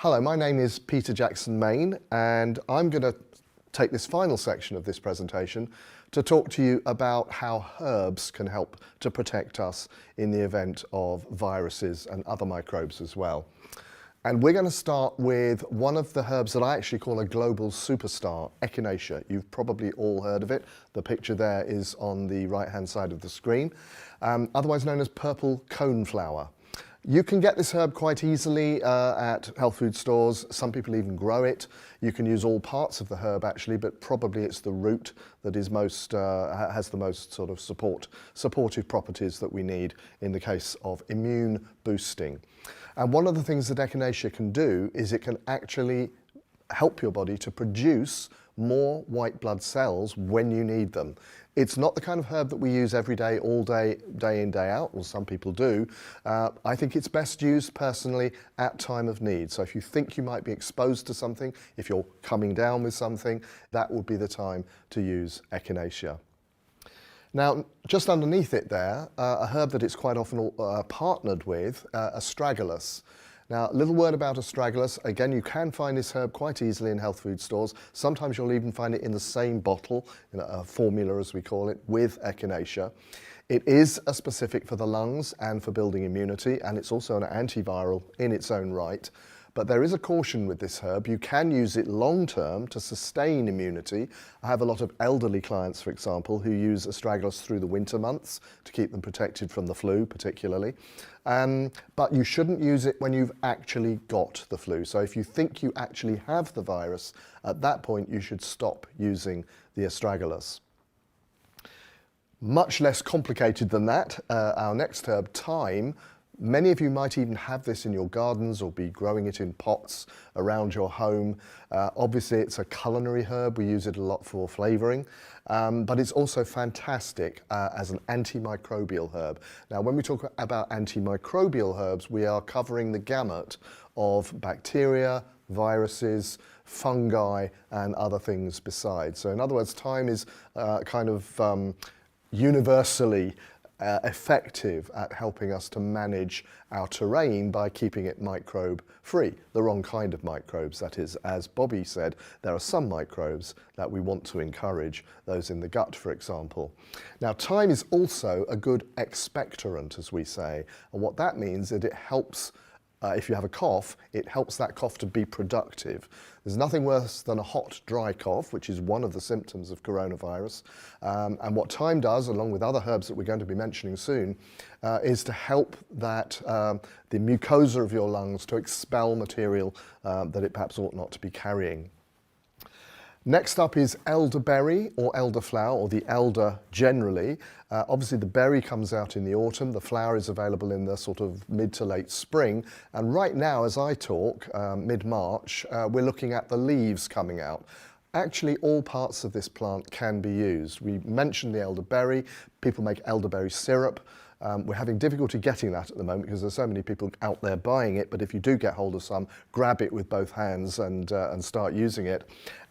Hello, my name is Peter Jackson-Main, and I'm going to take this final section of this presentation to talk to you about how herbs can help to protect us in the event of viruses and other microbes as well. And we're going to start with one of the herbs that I actually call a global superstar, Echinacea. You've probably all heard of it. The picture there is on the right-hand side of the screen, otherwise known as purple coneflower. You can get this herb quite easily at health food stores. Some people even grow it. You can use all parts of the herb actually, but probably it's the root that is most has the most sort of supportive properties that we need in the case of immune boosting. And one of the things that Echinacea can do is it can actually help your body to produce more white blood cells when you need them. It's not the kind of herb that we use every day, all day, day in, day out, or some people do. I think it's best used personally at time of need. So if you think you might be exposed to something, if you're coming down with something, that would be the time to use Echinacea. Now, just underneath it there, a herb that it's quite often partnered with, Astragalus. Now, a little word about Astragalus. Again, you can find this herb quite easily in health food stores. Sometimes you'll even find it in the same bottle, a formula as we call it, with Echinacea. It is a specific for the lungs and for building immunity, and it's also an antiviral in its own right. But there is a caution with this herb. You can use it long term to sustain immunity. I have a lot of elderly clients, for example, who use Astragalus through the winter months to keep them protected from the flu, particularly. But you shouldn't use it when you've actually got the flu. So if you think you actually have the virus, at that point you should stop using the Astragalus. Much less complicated than that, our next herb, thyme. Many of you might even have this in your gardens or be growing it in pots around your home. Obviously, it's a culinary herb. We use it a lot for flavouring, but it's also fantastic as an antimicrobial herb. Now, when we talk about antimicrobial herbs, we are covering the gamut of bacteria, viruses, fungi, and other things besides. So in other words, thyme is kind of universally effective at helping us to manage our terrain by keeping it microbe free. The wrong kind of microbes, that is. As Bobby said, there are some microbes that we want to encourage, those in the gut, for example. Now, thyme is also a good expectorant, as we say, and what that means is that it helps if you have a cough, it helps that cough to be productive. There's nothing worse than a hot, dry cough, which is one of the symptoms of coronavirus. And what thyme does, along with other herbs that we're going to be mentioning soon, is to help that the mucosa of your lungs to expel material that it perhaps ought not to be carrying. Next up is elderberry or elderflower, or the elder generally. Obviously the berry comes out in the autumn, the flower is available in the sort of mid to late spring, and right now as I talk, mid-March, we're looking at the leaves coming out. Actually, all parts of this plant can be used. We mentioned the elderberry, people make elderberry syrup. We're having difficulty getting that at the moment because there's so many people out there buying it, but if you do get hold of some, grab it with both hands and start using it.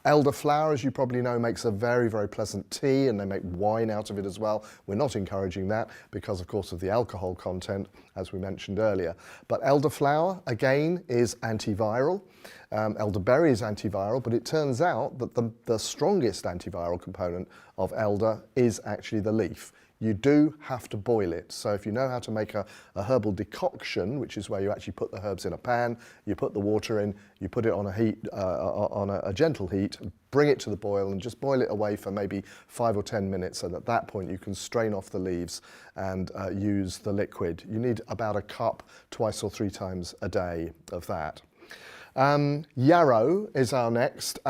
Elderflower, as you probably know, makes a very, very pleasant tea, and they make wine out of it as well. We're not encouraging that because, of course, of the alcohol content, as we mentioned earlier. But elderflower, again, is antiviral. Elderberry is antiviral, but it turns out that the strongest antiviral component of elder is actually the leaf. You do have to boil it. So if you know how to make a herbal decoction, which is where you actually put the herbs in a pan, you put the water in, you put it on a heat, on a gentle heat, bring it to the boil and just boil it away for maybe 5 or 10 minutes. And at that point you can strain off the leaves and use the liquid. You need about a cup 2 or 3 times a day of that. Yarrow is our next,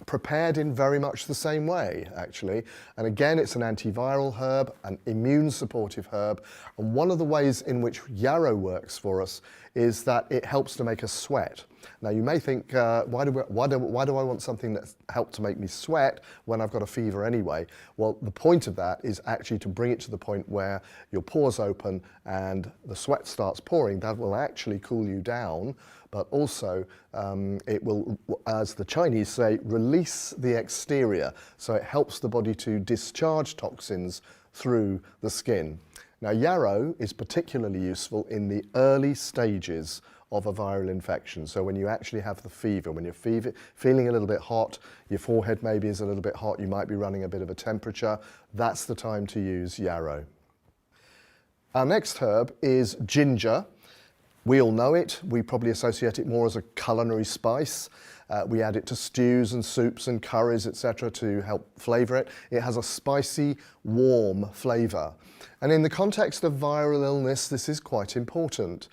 prepared in very much the same way, actually. And again, it's an antiviral herb, an immune supportive herb. And one of the ways in which yarrow works for us is that it helps to make us sweat. Now, you may think, why do I want something that helps to make me sweat when I've got a fever anyway? Well, the point of that is actually to bring it to the point where your pores open and the sweat starts pouring. That will actually cool you down, but also it will, as the Chinese say, release the exterior. So it helps the body to discharge toxins through the skin. Now, yarrow is particularly useful in the early stages of a viral infection. So when you actually have the fever, when you're feeling a little bit hot, your forehead maybe is a little bit hot, you might be running a bit of a temperature, that's the time to use yarrow. Our next herb is ginger. We all know it. We probably associate it more as a culinary spice. We add it to stews and soups and curries, etc., to help flavour it. It has a spicy, warm flavour. And in the context of viral illness, this is quite important.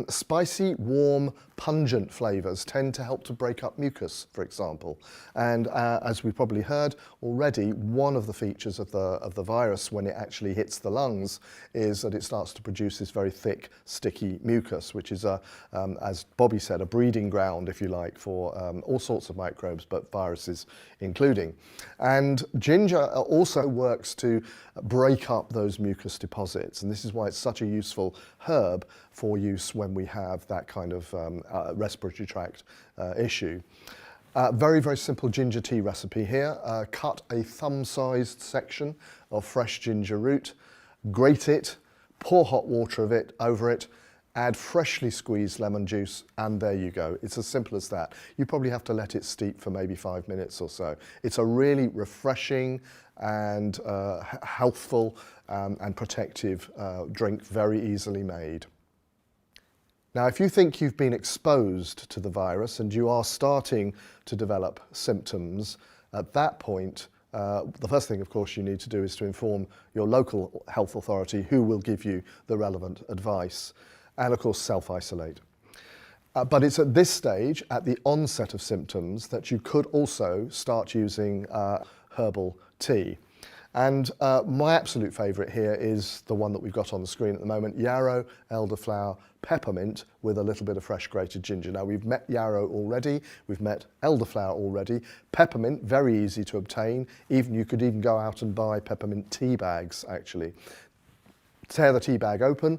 Spicy, warm, pungent flavours tend to help to break up mucus, for example. And as we've probably heard already, one of the features of the virus when it actually hits the lungs is that it starts to produce this very thick, sticky mucus, which is, as Bobby said, a breeding ground, if you like, for all sorts of microbes, but viruses including. And ginger also works to break up those mucus deposits, and this is why it's such a useful herb for use when we have that kind of respiratory tract issue. Very, very simple ginger tea recipe here. Cut a thumb-sized section of fresh ginger root, grate it, pour hot water over it, add freshly squeezed lemon juice, and there you go. It's as simple as that. You probably have to let it steep for maybe 5 minutes or so. It's a really refreshing and healthful and protective drink, very easily made. Now, if you think you've been exposed to the virus and you are starting to develop symptoms, at that point, the first thing, of course, you need to do is to inform your local health authority, who will give you the relevant advice, and of course self-isolate. But it's at this stage, at the onset of symptoms, that you could also start using herbal tea. And my absolute favourite here is the one that we've got on the screen at the moment: yarrow, elderflower, peppermint with a little bit of fresh grated ginger. Now, we've met yarrow already, we've met elderflower already. Peppermint, very easy to obtain. You could even go out and buy peppermint tea bags, actually. Tear the tea bag open,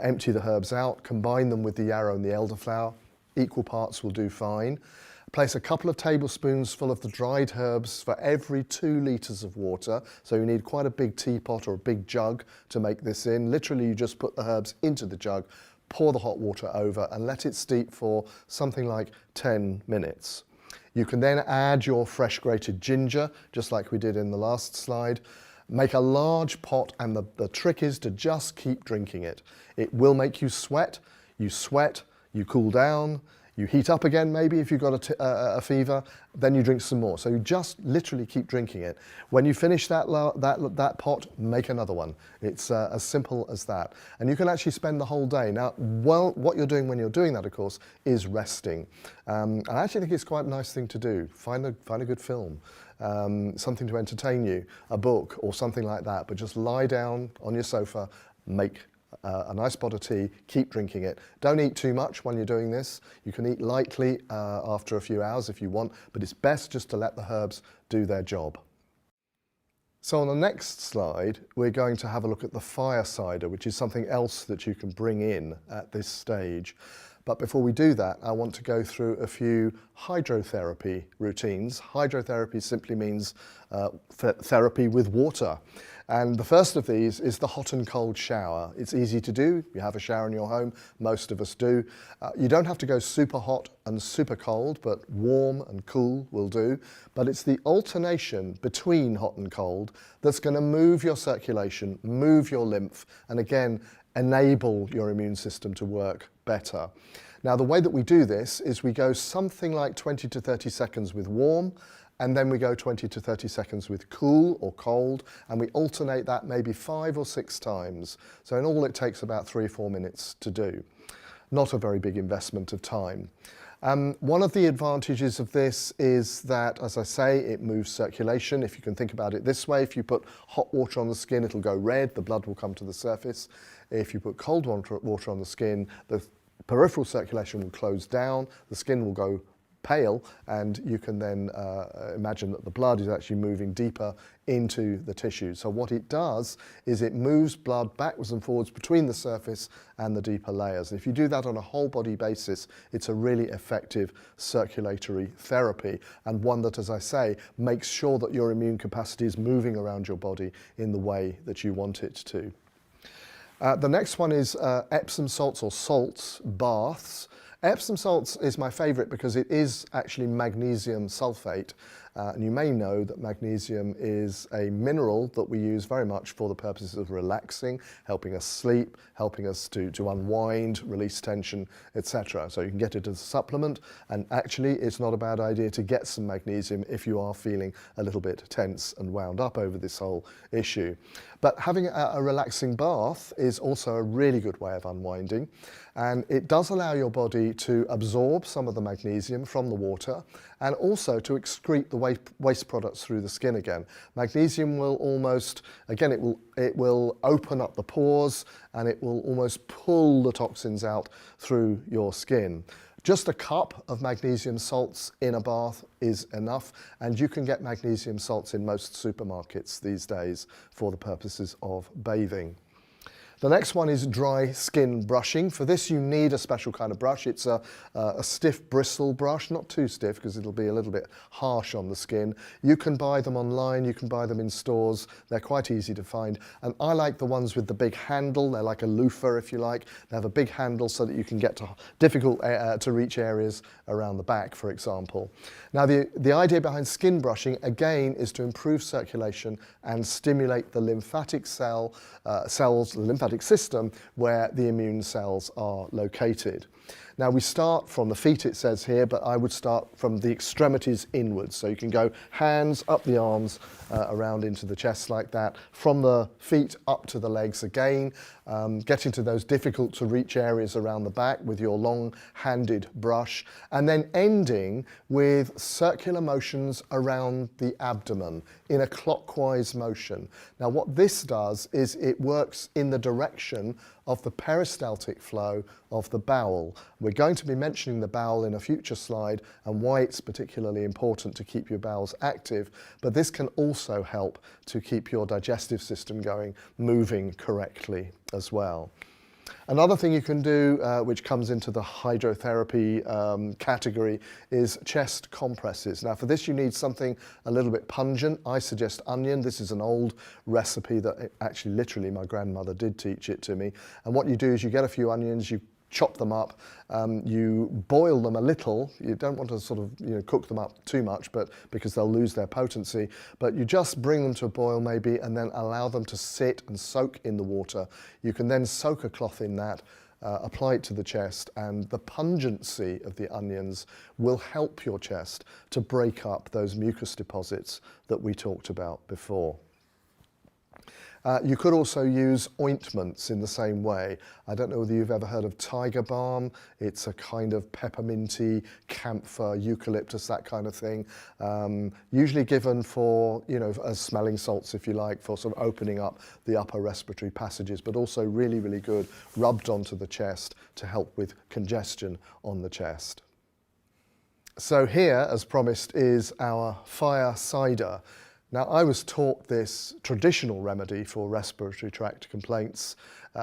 empty the herbs out, combine them with the yarrow and the elderflower. Equal parts will do fine. Place a couple of tablespoons full of the dried herbs for every 2 litres of water. So you need quite a big teapot or a big jug to make this in. Literally, you just put the herbs into the jug, pour the hot water over, and let it steep for something like 10 minutes. You can then add your fresh grated ginger, just like we did in the last slide. Make a large pot, and the trick is to just keep drinking it. It will make you sweat, you cool down, you heat up again maybe if you've got a fever, then you drink some more. So you just literally keep drinking it. When you finish that pot, make another one. It's as simple as that. And you can actually spend the whole day. Now, well, what you're doing when you're doing that, of course, is resting. I actually think it's quite a nice thing to do. Find a good film, something to entertain you, a book or something like that, but just lie down on your sofa, make a nice pot of tea, keep drinking it. Don't eat too much when you're doing this. You can eat lightly after a few hours if you want, but it's best just to let the herbs do their job. So on the next slide, we're going to have a look at the fire cider, which is something else that you can bring in at this stage. But before we do that, I want to go through a few hydrotherapy routines. Hydrotherapy simply means therapy with water. And the first of these is the hot and cold shower. It's easy to do. You have a shower in your home. Most of us do. You don't have to go super hot and super cold, but warm and cool will do. But it's the alternation between hot and cold that's going to move your circulation, move your lymph, and again, enable your immune system to work better. Now, the way that we do this is we go something like 20 to 30 seconds with warm, and then we go 20 to 30 seconds with cool or cold, and we alternate that maybe 5 or 6 times. So in all, it takes about 3 or 4 minutes to do. Not a very big investment of time. One of the advantages of this is that, as I say, it moves circulation. If you can think about it this way, if you put hot water on the skin, it'll go red, the blood will come to the surface. If you put cold water on the skin, the peripheral circulation will close down, the skin will go pale, and you can then imagine that the blood is actually moving deeper into the tissue. So what it does is it moves blood backwards and forwards between the surface and the deeper layers. If you do that on a whole body basis, it's a really effective circulatory therapy, and one that, as I say, makes sure that your immune capacity is moving around your body in the way that you want it to. The next one is Epsom salts or salts baths. Epsom salts is my favourite because it is actually magnesium sulfate. And you may know that magnesium is a mineral that we use very much for the purposes of relaxing, helping us sleep, helping us to unwind, release tension, etc. So you can get it as a supplement, and actually it's not a bad idea to get some magnesium if you are feeling a little bit tense and wound up over this whole issue. But having a relaxing bath is also a really good way of unwinding, and it does allow your body to absorb some of the magnesium from the water and also to excrete the waste products through the skin again. Magnesium will almost, again, it will open up the pores and it will almost pull the toxins out through your skin. Just a cup of magnesium salts in a bath is enough, and you can get magnesium salts in most supermarkets these days for the purposes of bathing. The next one is dry skin brushing. For this you need a special kind of brush. It's a stiff bristle brush, not too stiff because it'll be a little bit harsh on the skin. You can buy them online, you can buy them in stores. They're quite easy to find. And I like the ones with the big handle. They're like a loofah, if you like. They have a big handle so that you can get to difficult to reach areas around the back, for example. Now the idea behind skin brushing, again, is to improve circulation and stimulate the lymphatic lymphatic system where the immune cells are located. Now we start from the feet, it says here, but I would start from the extremities inwards. So you can go hands up the arms, around into the chest like that, from the feet up to the legs again, get into those difficult to reach areas around the back with your long-handed brush, and then ending with circular motions around the abdomen in a clockwise motion. Now what this does is it works in the direction of the peristaltic flow of the bowel. We're going to be mentioning the bowel in a future slide and why it's particularly important to keep your bowels active, but this can also help to keep your digestive system going, moving correctly as well. Another thing you can do, which comes into the hydrotherapy category, is chest compresses. Now for this you need something a little bit pungent. I suggest onion. This is an old recipe that actually literally my grandmother did teach it to me. And what you do is you get a few onions, you chop them up, you boil them a little. You don't want to sort of cook them up too much, but because they'll lose their potency. But you just bring them to a boil maybe and then allow them to sit and soak in the water. You can then soak a cloth in that, apply it to the chest, and the pungency of the onions will help your chest to break up those mucus deposits that we talked about before. You could also use ointments in the same way. I don't know whether you've ever heard of tiger balm. It's a kind of pepperminty, camphor, eucalyptus, that kind of thing. Usually given for, as smelling salts, if you like, for sort of opening up the upper respiratory passages, but also really, really good rubbed onto the chest to help with congestion on the chest. So here, as promised, is our fire cider. Now, I was taught this traditional remedy for respiratory tract complaints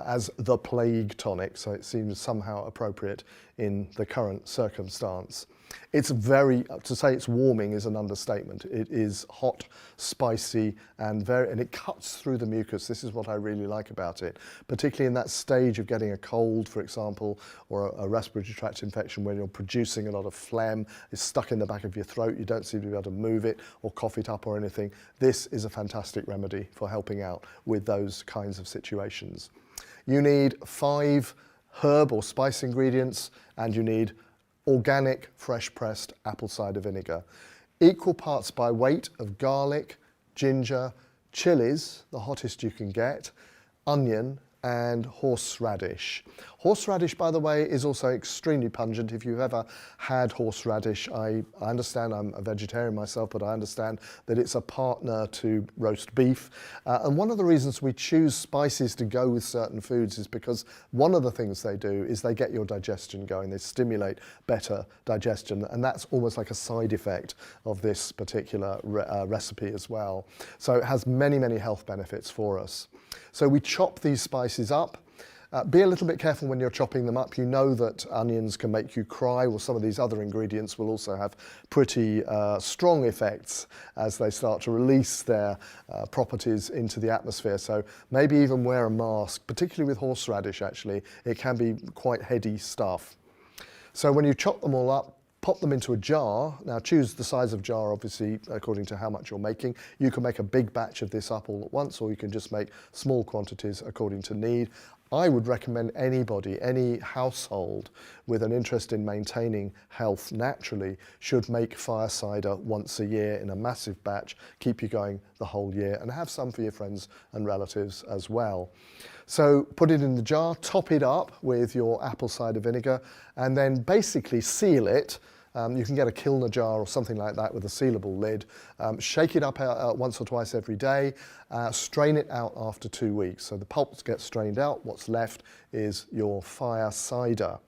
as the plague tonic, so it seems somehow appropriate in the current circumstance. It's to say it's warming is an understatement. It is hot, spicy, and it cuts through the mucus. This is what I really like about it, particularly in that stage of getting a cold, for example, or a respiratory tract infection when you're producing a lot of phlegm, it's stuck in the back of your throat, you don't seem to be able to move it or cough it up or anything. This is a fantastic remedy for helping out with those kinds of situations. You need 5 herb or spice ingredients, and you need organic, fresh pressed apple cider vinegar. Equal parts by weight of garlic, ginger, chilies, the hottest you can get, onion, and horseradish. Horseradish, by the way, is also extremely pungent. If you've ever had horseradish, I understand, I'm a vegetarian myself, but I understand that it's a partner to roast beef. And one of the reasons we choose spices to go with certain foods is because one of the things they do is they get your digestion going. They stimulate better digestion, and that's almost like a side effect of this particular recipe as well. So it has many, many health benefits for us. So we chop these spices up. Be a little bit careful when you're chopping them up. You know that onions can make you cry, or some of these other ingredients will also have pretty strong effects as they start to release their properties into the atmosphere. So maybe even wear a mask, particularly with horseradish actually. It can be quite heady stuff. So when you chop them all up, pop them into a jar. Now choose the size of jar, obviously, according to how much you're making. You can make a big batch of this up all at once, or you can just make small quantities according to need. I would recommend anybody, any household with an interest in maintaining health naturally should make fire cider once a year in a massive batch, keep you going the whole year, and have some for your friends and relatives as well. So put it in the jar, top it up with your apple cider vinegar, and then basically seal it. You can get a Kilner jar or something like that with a sealable lid. Shake it up once or twice every day. Strain it out after 2 weeks. So the pulp gets strained out. What's left is your fire cider.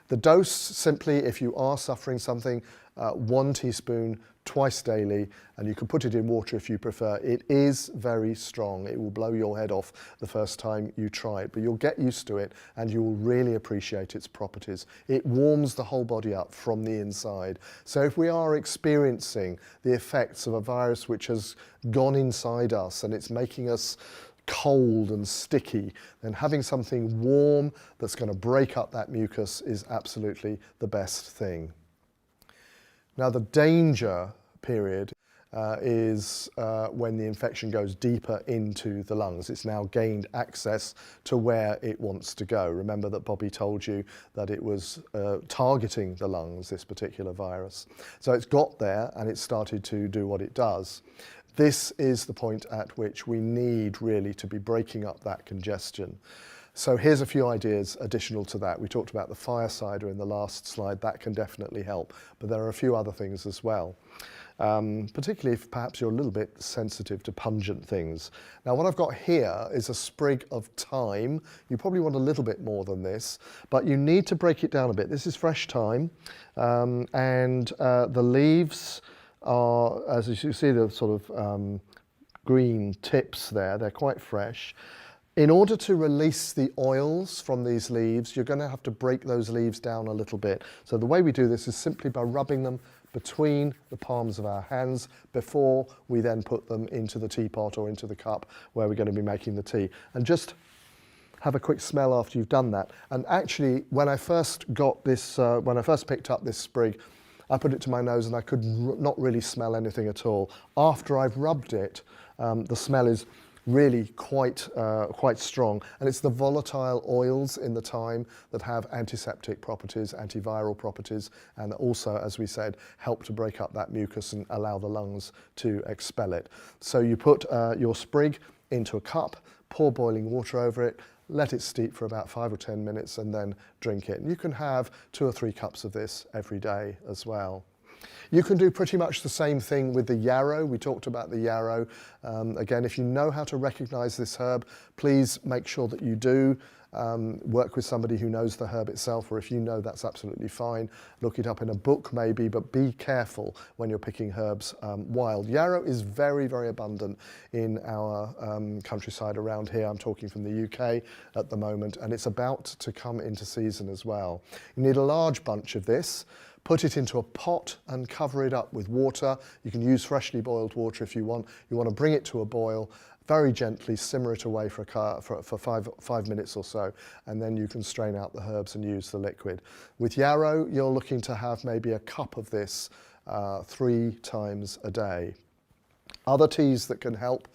The dose, simply, if you are suffering something, 1 teaspoon twice daily, and you can put it in water if you prefer. It is very strong. It will blow your head off the first time you try it, but you'll get used to it and you will really appreciate its properties. It warms the whole body up from the inside. So if we are experiencing the effects of a virus which has gone inside us and it's making us cold and sticky, then having something warm that's going to break up that mucus is absolutely the best thing. Now the danger period is when the infection goes deeper into the lungs. It's now gained access to where it wants to go. Remember that Bobby told you that it was targeting the lungs, this particular virus. So it's got there and it's started to do what it does. This is the point at which we need really to be breaking up that congestion. So here's a few ideas additional to that. We talked about the fire cider in the last slide. That can definitely help, but there are a few other things as well. Particularly if perhaps you're a little bit sensitive to pungent things. Now what I've got here is a sprig of thyme. You probably want a little bit more than this, but you need to break it down a bit. This is fresh thyme, and the leaves are, as you see, the sort of green tips there. They're quite fresh. In order to release the oils from these leaves, you're going to have to break those leaves down a little bit. So the way we do this is simply by rubbing them between the palms of our hands before we then put them into the teapot or into the cup where we're going to be making the tea. And just have a quick smell after you've done that. And actually, when I first got this, when I first picked up this sprig, I put it to my nose and I could not really smell anything at all. After I've rubbed it, the smell is really quite strong, and it's the volatile oils in the thyme that have antiseptic properties, antiviral properties, and also, as we said, help to break up that mucus and allow the lungs to expel it. So you put your sprig into a cup, pour boiling water over it, let it steep for about 5 or 10 minutes and then drink it. And you can have 2 or 3 cups of this every day as well. You can do pretty much the same thing with the yarrow. We talked about the yarrow. Again, if you know how to recognize this herb, please make sure that you do. Work with somebody who knows the herb itself, or if you know, that's absolutely fine. Look it up in a book maybe, but be careful when you're picking herbs wild. Yarrow is very, very abundant in our countryside around here. I'm talking from the UK at the moment, and it's about to come into season as well. You need a large bunch of this. Put it into a pot and cover it up with water. You can use freshly boiled water if you want. You want to bring it to a boil, very gently simmer it away for 5 minutes or so, and then you can strain out the herbs and use the liquid. With yarrow, you're looking to have maybe a cup of this 3 times a day. Other teas that can help,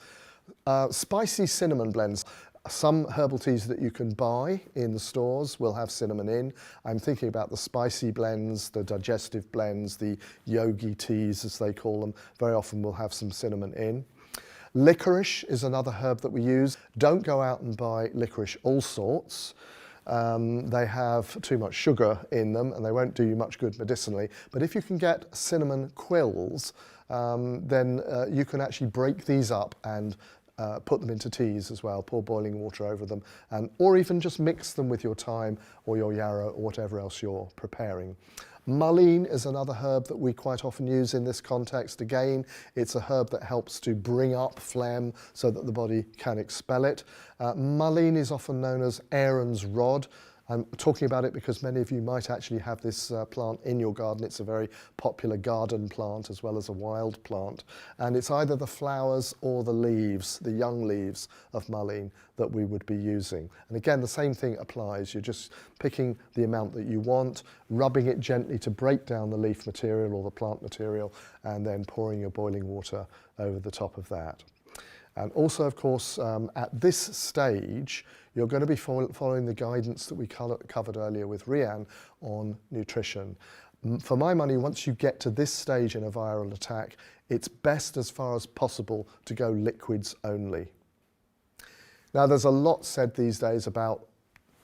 spicy cinnamon blends. Some herbal teas that you can buy in the stores will have cinnamon in. I'm thinking about the spicy blends, the digestive blends, the yogi teas as they call them, very often will have some cinnamon in. Licorice is another herb that we use. Don't go out and buy licorice all sorts. They have too much sugar in them and they won't do you much good medicinally. But if you can get cinnamon quills, then you can actually break these up and put them into teas as well, pour boiling water over them, or even just mix them with your thyme or your yarrow or whatever else you're preparing. Mullein is another herb that we quite often use in this context. Again, it's a herb that helps to bring up phlegm so that the body can expel it. Mullein is often known as Aaron's rod. I'm talking about it because many of you might actually have this plant in your garden. It's a very popular garden plant as well as a wild plant. And it's either the flowers or the leaves, the young leaves of mullein that we would be using. And again, the same thing applies. You're just picking the amount that you want, rubbing it gently to break down the leaf material or the plant material, and then pouring your boiling water over the top of that. And also, of course, at this stage, you're going to be following the guidance that we covered earlier with Rian on nutrition. For my money, once you get to this stage in a viral attack, it's best as far as possible to go liquids only. Now, there's a lot said these days about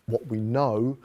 what we know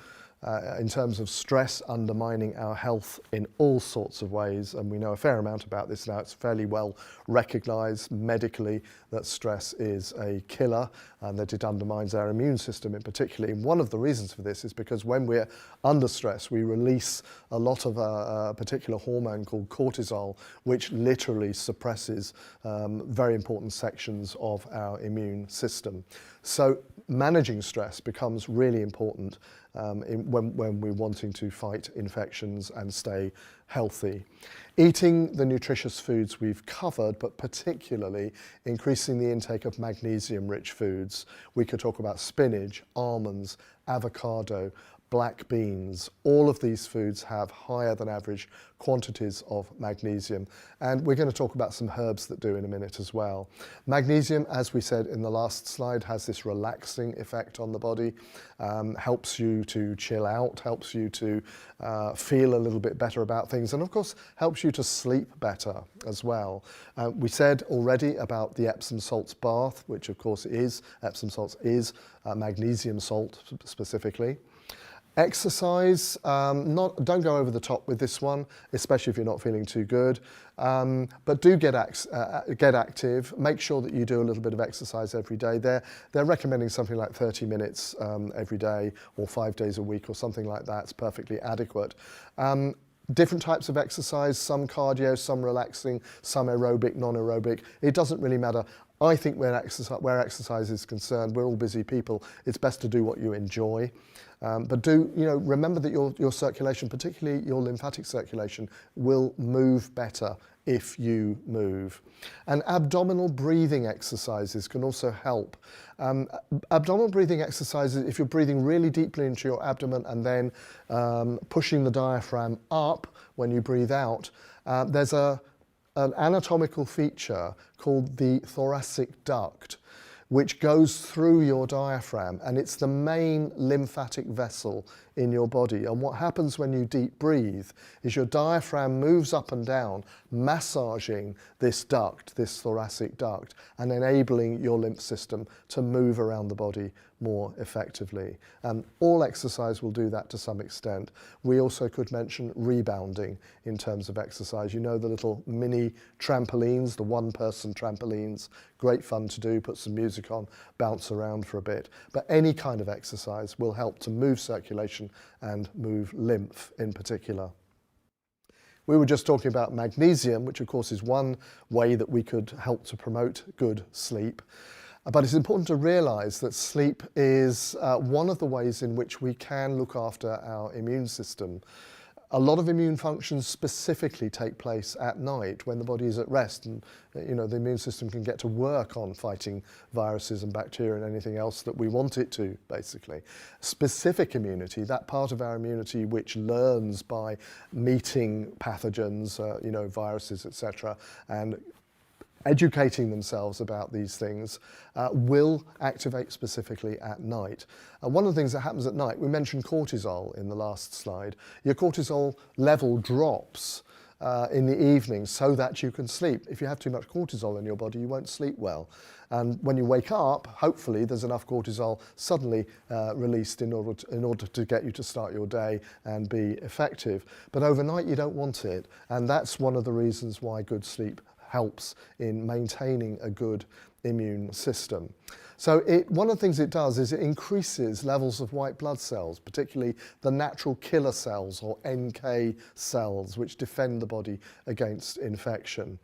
in terms of stress undermining our health in all sorts of ways, and we know a fair amount about this now. It's fairly well recognised medically that stress is a killer and that it undermines our immune system in particular. And one of the reasons for this is because when we're under stress, we release a lot of a particular hormone called cortisol, which literally suppresses very important sections of our immune system. So managing stress becomes really important when we're wanting to fight infections and stay healthy. Eating the nutritious foods we've covered, but particularly increasing the intake of magnesium-rich foods. We could talk about spinach, almonds, avocado, black beans. All of these foods have higher than average quantities of magnesium. And we're going to talk about some herbs that do in a minute as well. Magnesium, as we said in the last slide, has this relaxing effect on the body, helps you to chill out, helps you to feel a little bit better about things, and of course helps you to sleep better as well. We said already about the Epsom salts bath, which of course is, Epsom salts is magnesium salt specifically. Exercise, don't go over the top with this one, especially if you're not feeling too good. But do get active. Make sure that you do a little bit of exercise every day. They're recommending something like 30 minutes every day or 5 days a week or something like that. It's perfectly adequate. Different types of exercise, some cardio, some relaxing, some aerobic, non-aerobic. It doesn't really matter. I think where exercise is concerned, we're all busy people. It's best to do what you enjoy. But remember that your circulation, particularly your lymphatic circulation, will move better if you move. And abdominal breathing exercises can also help. Abdominal breathing exercises, if you're breathing really deeply into your abdomen and then pushing the diaphragm up when you breathe out, there's an anatomical feature called the thoracic duct, which goes through your diaphragm, and it's the main lymphatic vessel in your body. And what happens when you deep breathe is your diaphragm moves up and down, massaging this duct, this thoracic duct, and enabling your lymph system to move around the body more effectively. And all exercise will do that to some extent. We also could mention rebounding in terms of exercise. You know, the little mini trampolines, the one-person trampolines, great fun to do, put some music on, bounce around for a bit. But any kind of exercise will help to move circulation and move lymph in particular. We were just talking about magnesium, which of course is one way that we could help to promote good sleep. But it's important to realise that sleep is one of the ways in which we can look after our immune system. A lot of immune functions specifically take place at night when the body is at rest, and the immune system can get to work on fighting viruses and bacteria and anything else that we want it to, basically. Specific immunity, that part of our immunity which learns by meeting pathogens, viruses, etc., and educating themselves about these things, will activate specifically at night. And one of the things that happens at night, we mentioned cortisol in the last slide. Your cortisol level drops in the evening so that you can sleep. If you have too much cortisol in your body, you won't sleep well. And when you wake up, hopefully there's enough cortisol suddenly released in order to get you to start your day and be effective. But overnight you don't want it. And that's one of the reasons why good sleep helps in maintaining a good immune system. So one of the things it does is it increases levels of white blood cells, particularly the natural killer cells or NK cells, which defend the body against infection.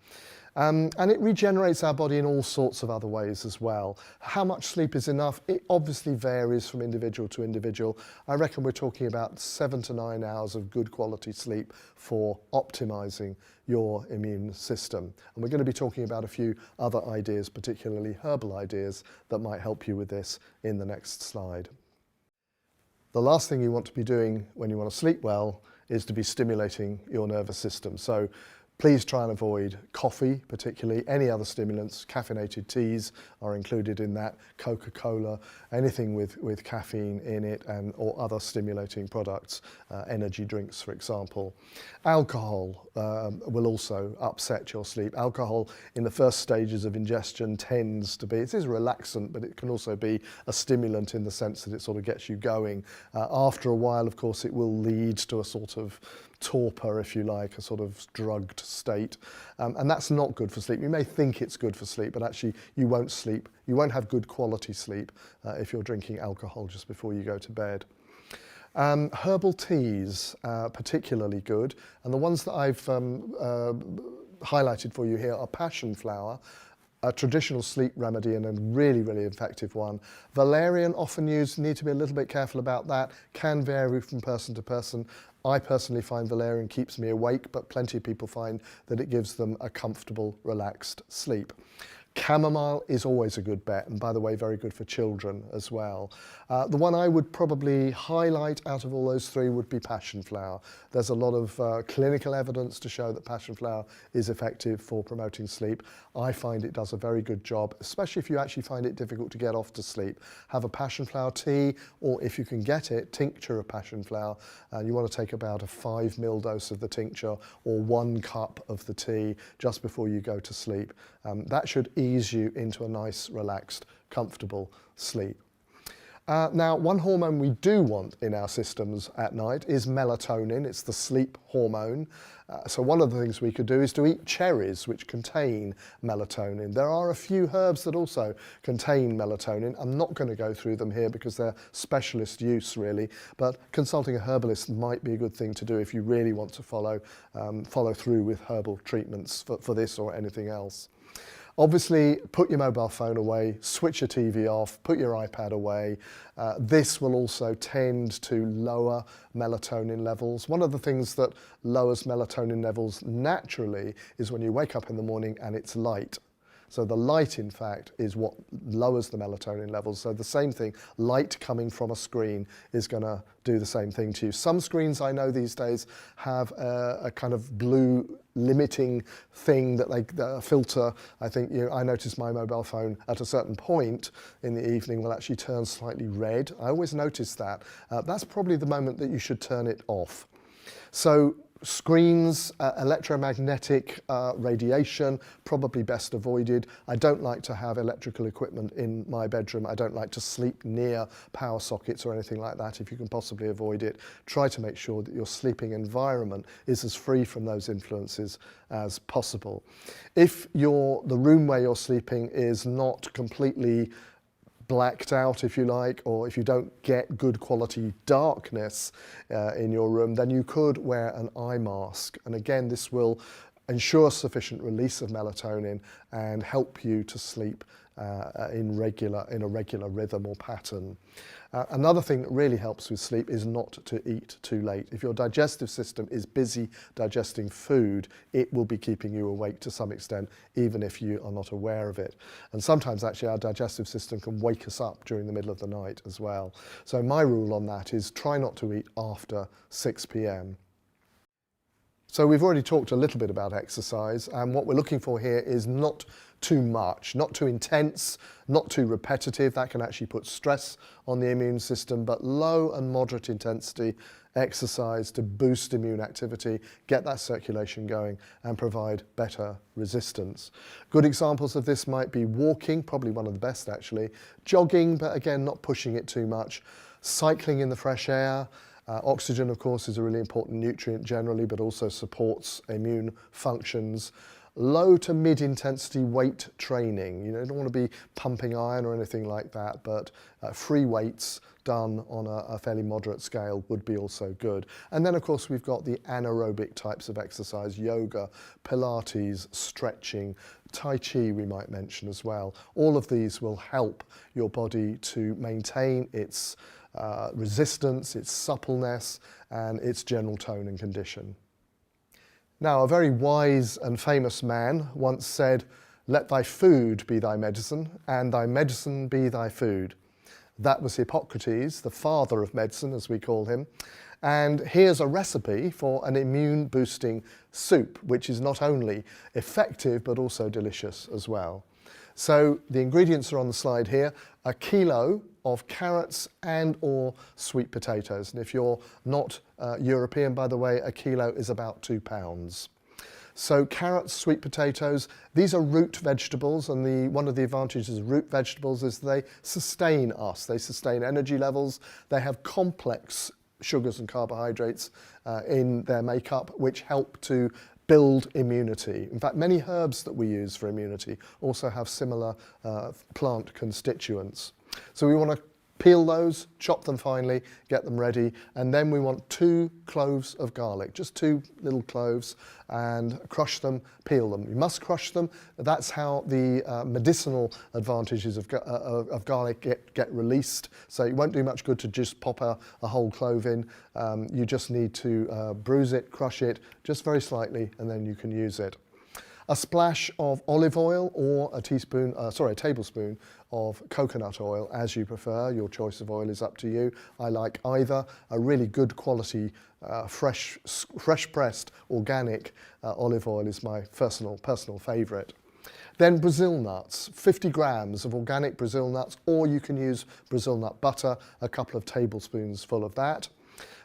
And it regenerates our body in all sorts of other ways as well. How much sleep is enough? It obviously varies from individual to individual. I reckon we're talking about 7 to 9 hours of good quality sleep for optimizing your immune system. And we're going to be talking about a few other ideas, particularly herbal ideas, that might help you with this in the next slide. The last thing you want to be doing when you want to sleep well is to be stimulating your nervous system. So please try and avoid coffee, particularly. Any other stimulants, caffeinated teas are included in that, Coca-Cola, anything with caffeine in it, or other stimulating products, energy drinks, for example. Alcohol will also upset your sleep. Alcohol in the first stages of ingestion tends to be, it is a relaxant, but it can also be a stimulant in the sense that it sort of gets you going. After a while, of course, it will lead to a sort of torpor, if you like, a sort of drugged state. And that's not good for sleep. You may think it's good for sleep, but actually you won't sleep. You won't have good quality sleep if you're drinking alcohol just before you go to bed. Herbal teas are particularly good. And the ones that I've highlighted for you here are passion flower, a traditional sleep remedy and a really, really effective one. Valerian, often used, need to be a little bit careful about that, can vary from person to person. I personally find valerian keeps me awake, but plenty of people find that it gives them a comfortable, relaxed sleep. Chamomile is always a good bet, and by the way, very good for children as well. The one I would probably highlight out of all those three would be passion flower. There's a lot of clinical evidence to show that passion flower is effective for promoting sleep. I find it does a very good job, especially if you actually find it difficult to get off to sleep. Have a passion flower tea, or if you can get it, tincture of passion flower, and you want to take about a 5 ml dose of the tincture or 1 cup of the tea just before you go to sleep. That should ease you into a nice, relaxed, comfortable sleep. Now, one hormone we do want in our systems at night is melatonin. It's the sleep hormone. So one of the things we could do is to eat cherries, which contain melatonin. There are a few herbs that also contain melatonin. I'm not going to go through them here because they're specialist use, really. But consulting a herbalist might be a good thing to do if you really want to follow through with herbal treatments for this or anything else. Obviously, put your mobile phone away, switch your TV off, put your iPad away. This will also tend to lower melatonin levels. One of the things that lowers melatonin levels naturally is when you wake up in the morning and it's light. So the light, in fact, is what lowers the melatonin levels. So the same thing, light coming from a screen is going to do the same thing to you. Some screens I know these days have a kind of blue limiting thing that they filter. I think I noticed my mobile phone at a certain point in the evening will actually turn slightly red. I always notice that. That's probably the moment that you should turn it off. So screens, electromagnetic radiation, probably best avoided. I don't like to have electrical equipment in my bedroom. I don't like to sleep near power sockets or anything like that if you can possibly avoid it. Try to make sure that your sleeping environment is as free from those influences as possible. If the room where you're sleeping is not completely blacked out, if you like, or if you don't get good quality darkness in your room, then you could wear an eye mask. And again, this will ensure sufficient release of melatonin and help you to sleep in a regular rhythm or pattern. Another thing that really helps with sleep is not to eat too late. If your digestive system is busy digesting food, it will be keeping you awake to some extent, even if you are not aware of it. And sometimes actually our digestive system can wake us up during the middle of the night as well. So my rule on that is try not to eat after 6 p.m. So we've already talked a little bit about exercise, and what we're looking for here is not too much, not too intense, not too repetitive. That can actually put stress on the immune system, but low and moderate intensity exercise to boost immune activity, get that circulation going, and provide better resistance. Good examples of this might be walking, probably one of the best actually, jogging, but again, not pushing it too much, cycling in the fresh air. Oxygen, of course, is a really important nutrient generally, but also supports immune functions. low to mid-intensity weight training. You don't want to be pumping iron or anything like that, but free weights done on a fairly moderate scale would be also good. And then of course we've got the anaerobic types of exercise, yoga, Pilates, stretching, Tai Chi we might mention as well. All of these will help your body to maintain its resistance, its suppleness, and its general tone and condition. Now, a very wise and famous man once said, "Let thy food be thy medicine, and thy medicine be thy food." That was Hippocrates, the father of medicine, as we call him. And here's a recipe for an immune-boosting soup, which is not only effective, but also delicious as well. So the ingredients are on the slide here: a kilo of carrots and or sweet potatoes. And if you're not European, by the way, a kilo is about 2 pounds. So carrots, sweet potatoes, these are root vegetables, and one of the advantages of root vegetables is they sustain us. They sustain energy levels. They have complex sugars and carbohydrates in their makeup, which help to build immunity. In fact, many herbs that we use for immunity also have similar plant constituents. So we want to peel those, chop them finely, get them ready, and then we want 2 cloves of garlic, just 2 little cloves, and crush them, peel them. You must crush them. That's how the medicinal advantages of garlic get released. So it won't do much good to just pop a whole clove in. You just need to bruise it, crush it, just very slightly, and then you can use it. A splash of olive oil, or a tablespoon of coconut oil, as you prefer. Your choice of oil is up to you. I like either. A really good quality, fresh pressed organic olive oil is my personal favourite. Then Brazil nuts, 50 grams of organic Brazil nuts, or you can use Brazil nut butter, a couple of tablespoons full of that.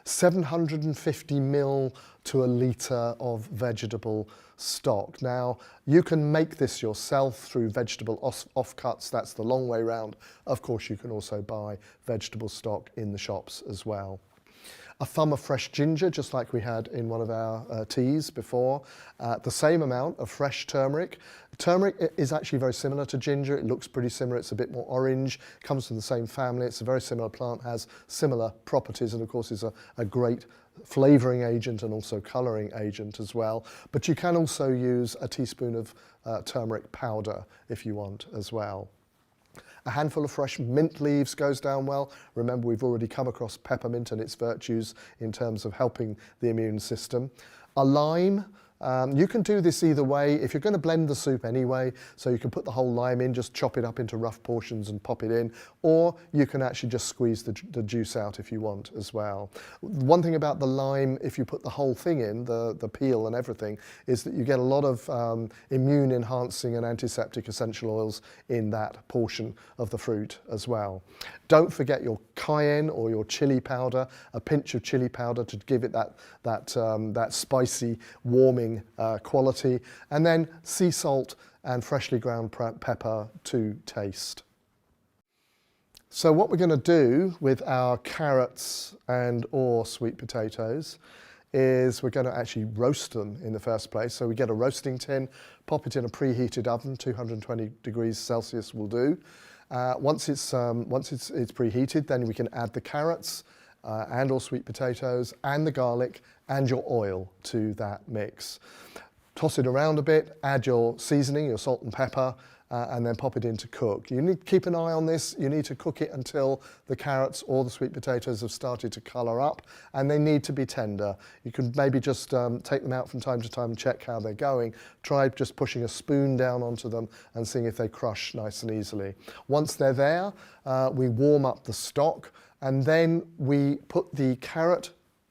750 ml to a litre of vegetable stock. Now, you can make this yourself through vegetable offcuts. That's the long way round. Of course, you can also buy vegetable stock in the shops as well. A thumb of fresh ginger, just like we had in one of our teas before. The same amount of fresh turmeric. Turmeric is actually very similar to ginger. It looks pretty similar. It's a bit more orange, comes from the same family. It's a very similar plant, has similar properties, and of course is a great flavouring agent and also colouring agent as well. But you can also use a teaspoon of turmeric powder if you want as well. A handful of fresh mint leaves goes down well. Remember, we've already come across peppermint and its virtues in terms of helping the immune system. A lime. You can do this either way. If you're going to blend the soup anyway, so you can put the whole lime in, just chop it up into rough portions and pop it in, or you can actually just squeeze the juice out if you want as well. One thing about the lime, if you put the whole thing in, the peel and everything, is that you get a lot of immune enhancing and antiseptic essential oils in that portion of the fruit as well. Don't forget your cayenne or your chili powder, a pinch of chili powder to give it that spicy, warming quality, and then sea salt and freshly ground pepper to taste. So what we're going to do with our carrots and or sweet potatoes is we're going to actually roast them in the first place. So we get a roasting tin, pop it in a preheated oven, 220 degrees Celsius will do. Once it's preheated, then we can add the carrots and or sweet potatoes and the garlic and your oil to that mix. Toss it around a bit, add your seasoning, your salt and pepper, and then pop it in to cook. You need to keep an eye on this. You need to cook it until the carrots or the sweet potatoes have started to colour up, and they need to be tender. You can maybe just take them out from time to time and check how they're going. Try just pushing a spoon down onto them and seeing if they crush nice and easily. Once they're there, we warm up the stock, and then we put the carrot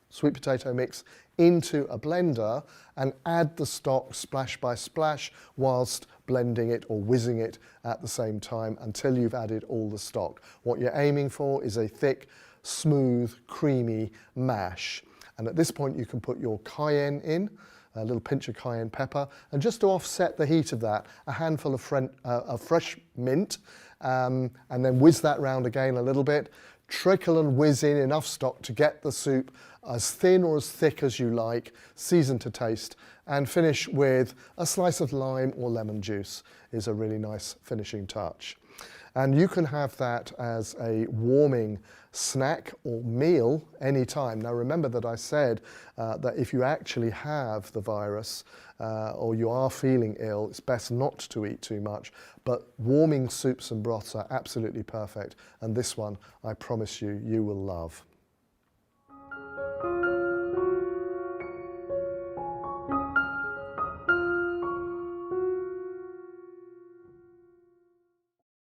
sweet potato mix into a blender and add the stock splash by splash whilst blending it or whizzing it at the same time until you've added all the stock. What you're aiming for is a thick, smooth, creamy mash. And at this point you can put your cayenne in, a little pinch of cayenne pepper, and just to offset the heat of that, a handful of fresh mint, and then whiz that round again a little bit. Trickle and whiz in enough stock to get the soup as thin or as thick as you like, seasoned to taste, And finish with a slice of lime or lemon juice is a really nice finishing touch. And you can have that as a warming snack or meal anytime. Now remember that I said that if you actually have the virus or you are feeling ill, it's best not to eat too much, but warming soups and broths are absolutely perfect, and this one I promise you, you will love.